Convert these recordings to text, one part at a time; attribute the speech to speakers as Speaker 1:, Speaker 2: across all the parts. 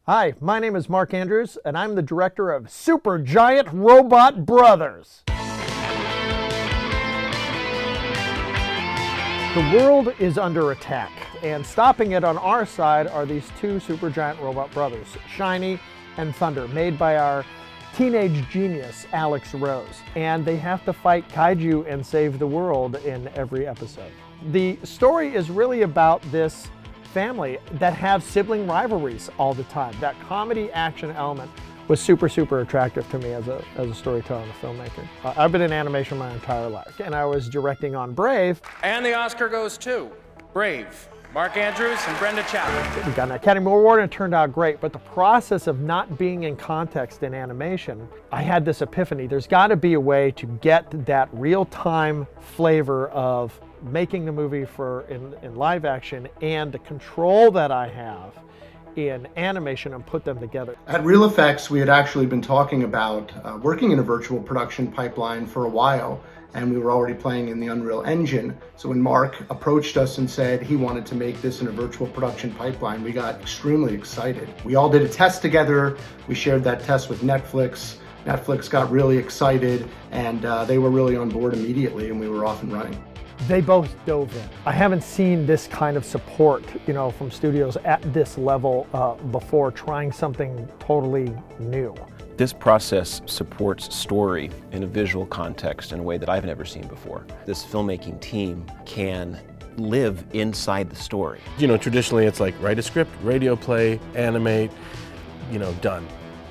Speaker 1: Hi, my name is Mark Andrews, and I'm the director of Super Giant Robot Brothers. The world is under attack, and stopping it on our side are these two supergiant robot brothers, Shiny and Thunder, made by our teenage genius, Alex Rose. And they have to fight kaiju and save the world in every episode. The story is really about this family that have sibling rivalries all the time. That comedy action element was super attractive to me as a storyteller and a filmmaker. I've been in animation my entire life, and I was directing on Brave.
Speaker 2: And the Oscar goes to Brave, Mark Andrews and Brenda Chapman.
Speaker 1: We got an Academy Award and it turned out great, but the process of not being in context in animation, I had this epiphany. There's got to be a way to get that real-time flavor of making the movie in live action and the control that I have in animation and put them together.
Speaker 3: At Real Effects, we had actually been talking about working in a virtual production pipeline for a while, and we were already playing in the Unreal Engine. So when Mark approached us and said he wanted to make this in a virtual production pipeline, we got extremely excited. We all did a test together. We shared that test with Netflix. Netflix got really excited, and they were really on board immediately, and we were off and running.
Speaker 1: They both dove in. I haven't seen this kind of support, from studios at this level before, trying something totally new.
Speaker 4: This process supports story in a visual context in a way that I've never seen before. This filmmaking team can live inside the story.
Speaker 5: Traditionally it's like write a script, radio play, animate, done.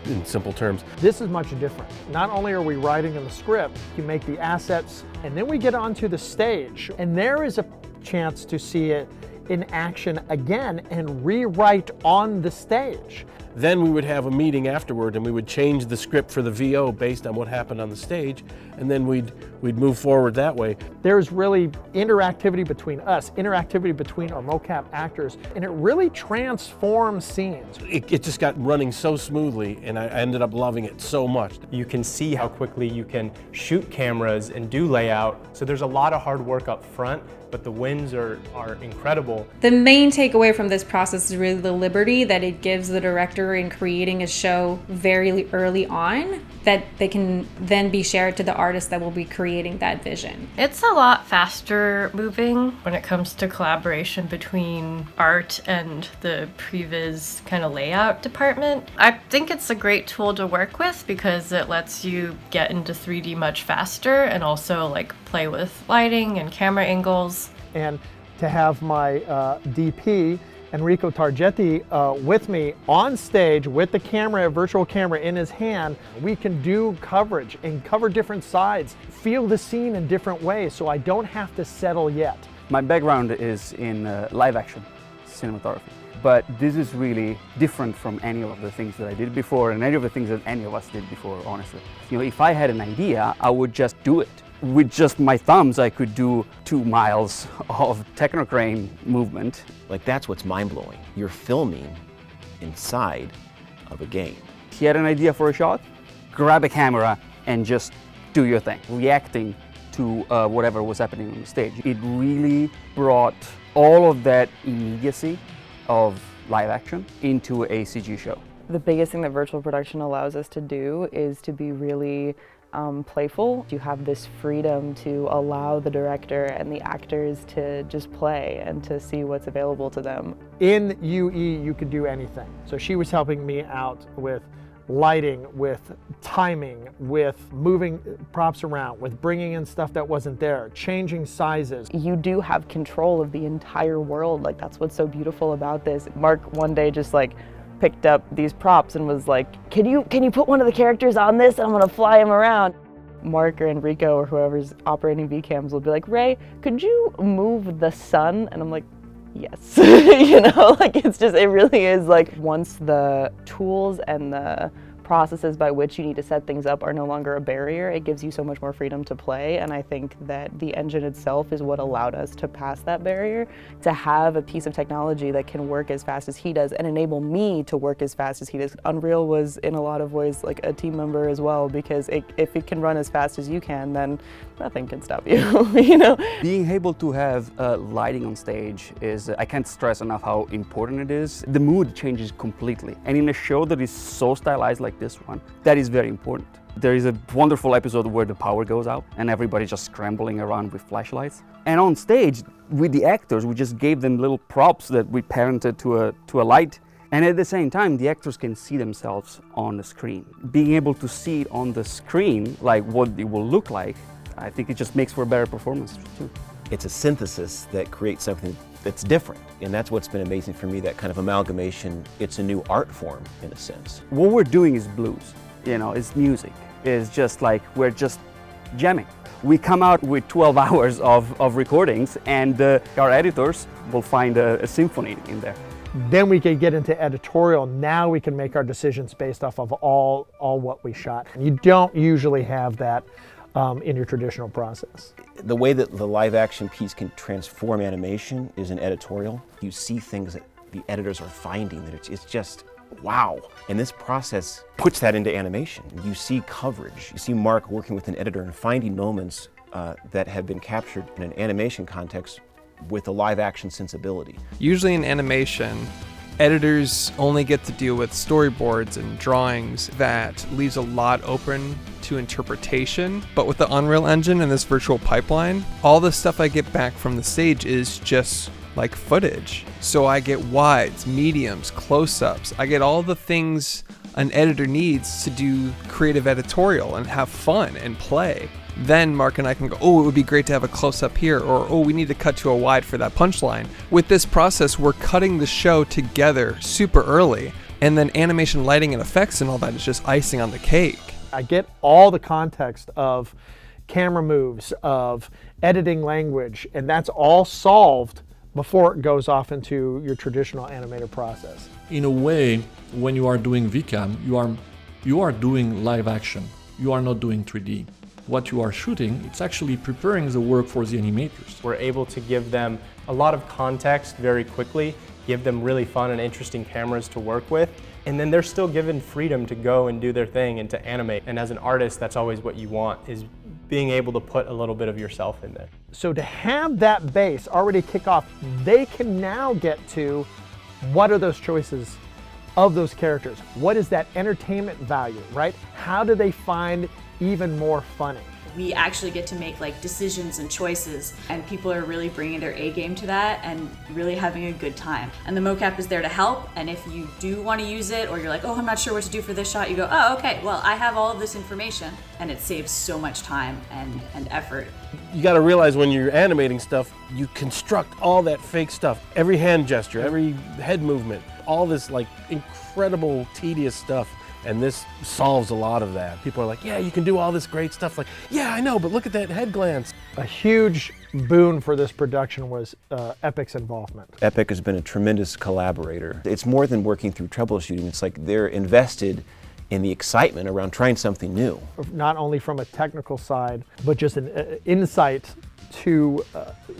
Speaker 5: In simple terms.
Speaker 1: This is much different. Not only are we writing in the script, you make the assets, and then we get onto the stage, and there is a chance to see it in action again and rewrite on the stage.
Speaker 5: Then we would have a meeting afterward and we would change the script for the VO based on what happened on the stage, and then we'd move forward that way.
Speaker 1: There's really interactivity between us, interactivity between our mocap actors, and it really transforms scenes.
Speaker 5: It just got running so smoothly, and I ended up loving it so much.
Speaker 6: You can see how quickly you can shoot cameras and do layout, so there's a lot of hard work up front, but the wins are incredible.
Speaker 7: The main takeaway from this process is really the liberty that it gives the director in creating a show very early on, that they can then be shared to the artist that will be creating that vision.
Speaker 8: It's a lot faster moving when it comes to collaboration between art and the previs kind of layout department. I think it's a great tool to work with because it lets you get into 3D much faster and also play with lighting and camera angles.
Speaker 1: And to have my DP, Enrico Targetti, with me on stage with the camera, virtual camera in his hand, we can do coverage and cover different sides, feel the scene in different ways, so I don't have to settle yet.
Speaker 9: My background is in live action cinematography, but this is really different from any of the things that I did before and any of the things that any of us did before, honestly. If I had an idea, I would just do it. With just my thumbs, I could do 2 miles of technocrane movement.
Speaker 4: That's what's mind-blowing. You're filming inside of a game.
Speaker 9: He had an idea for a shot, grab a camera and just do your thing, reacting to whatever was happening on the stage. It really brought all of that immediacy of live action into a CG show.
Speaker 10: The biggest thing that virtual production allows us to do is to be really playful. You have this freedom to allow the director and the actors to just play and to see what's available to them.
Speaker 1: In UE, you could do anything. So she was helping me out with lighting, with timing, with moving props around, with bringing in stuff that wasn't there, changing sizes.
Speaker 10: You do have control of the entire world. That's what's so beautiful about this. Mark one day just picked up these props and was like, can you put one of the characters on this and I'm gonna fly him around? Mark or Enrico or whoever's operating VCams will be like, Ray, could you move the sun? And I'm like, yes. It really is once the tools and the processes by which you need to set things up are no longer a barrier. It gives you so much more freedom to play, and I think that the engine itself is what allowed us to pass that barrier, to have a piece of technology that can work as fast as he does and enable me to work as fast as he does. Unreal was in a lot of ways like a team member as well, because if it can run as fast as you can, then nothing can stop you, you know?
Speaker 9: Being able to have lighting on stage is, I can't stress enough how important it is. The mood changes completely, and in a show that is so stylized like this one, that is very important. There is a wonderful episode where the power goes out and everybody's just scrambling around with flashlights. And on stage, with the actors, we just gave them little props that we parented to a light. And at the same time, the actors can see themselves on the screen. Being able to see it on the screen, like what it will look like, I think it just makes for a better performance too.
Speaker 4: It's a synthesis that creates something that's different. And that's what's been amazing for me, that kind of amalgamation. It's a new art form in a sense.
Speaker 9: What we're doing is blues, you know, it's music. It's just like, we're just jamming. We come out with 12 hours of recordings, and our editors will find a symphony in there.
Speaker 1: Then we can get into editorial. Now we can make our decisions based off of all what we shot. You don't usually have that in your traditional process.
Speaker 4: The way that the live action piece can transform animation is in editorial. You see things that the editors are finding that it's just wow. And this process puts that into animation. You see coverage. You see Mark working with an editor and finding moments that have been captured in an animation context with a live action sensibility.
Speaker 11: Usually in animation, editors only get to deal with storyboards and drawings. That leaves a lot open to interpretation. But with the Unreal Engine and this virtual pipeline, all the stuff I get back from the stage is just like footage. So I get wides, mediums, close-ups. I get all the things an editor needs to do creative editorial and have fun and play. Then Mark and I can go, oh, it would be great to have a close-up here, or oh, we need to cut to a wide for that punchline. With this process, we're cutting the show together super early, and then animation, lighting, and effects and all that is just icing on the cake.
Speaker 1: I get all the context of camera moves, of editing language, and that's all solved before it goes off into your traditional animator process.
Speaker 12: In a way, when you are doing VCAM, you are doing live action. You are not doing 3D. What you are shooting, it's actually preparing the work for the animators.
Speaker 6: We're able to give them a lot of context very quickly, give them really fun and interesting cameras to work with, and then they're still given freedom to go and do their thing and to animate. And as an artist, that's always what you want, is being able to put a little bit of yourself in there.
Speaker 1: So to have that base already kick off, they can now get to what are those choices of those characters? What is that entertainment value, right? How do they find even more funny?
Speaker 13: We actually get to make like decisions and choices, and people are really bringing their A game to that and really having a good time. And the mocap is there to help, and if you do want to use it, or you're like, oh, I'm not sure what to do for this shot, you go, oh, okay, well, I have all of this information, and it saves so much time and effort.
Speaker 5: You got to realize when you're animating stuff, you construct all that fake stuff, every hand gesture, every head movement, all this like incredible tedious stuff. And this solves a lot of that. People are like, yeah, you can do all this great stuff. Like, yeah, I know, but look at that head glance.
Speaker 1: A huge boon for this production was Epic's involvement.
Speaker 4: Epic has been a tremendous collaborator. It's more than working through troubleshooting. It's like they're invested in the excitement around trying something new.
Speaker 1: Not only from a technical side, but just an insight to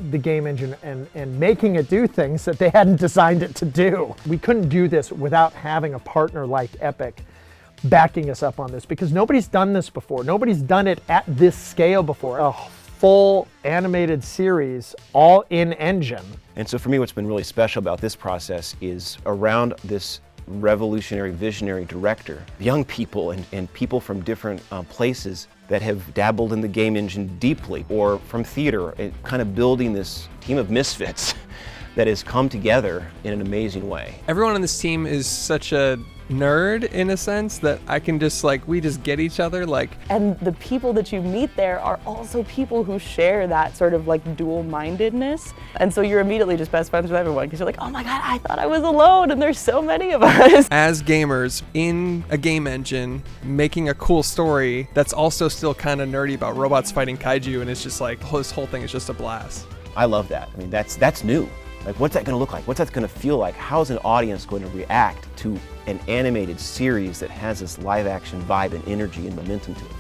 Speaker 1: the game engine and making it do things that they hadn't designed it to do. We couldn't do this without having a partner like Epic backing us up on this, because nobody's done this before. Nobody's done it at this scale before. A full animated series, all in engine.
Speaker 4: And so for me, what's been really special about this process is around this revolutionary, visionary director, young people and people from different places that have dabbled in the game engine deeply, or from theater, and kind of building this team of misfits that has come together in an amazing way.
Speaker 11: Everyone on this team is such a nerd in a sense that I can just we just get each other
Speaker 10: And the people that you meet there are also people who share that sort of dual-mindedness. And so you're immediately just best friends with everyone, because you're like, oh my God, I thought I was alone and there's so many of us.
Speaker 11: As gamers in a game engine, making a cool story that's also still kind of nerdy about robots fighting kaiju, and it's just this whole thing is just a blast.
Speaker 4: I love that. I mean, that's new. Like, what's that going to look like? What's that going to feel like? How's an audience going to react to an animated series that has this live action vibe and energy and momentum to it?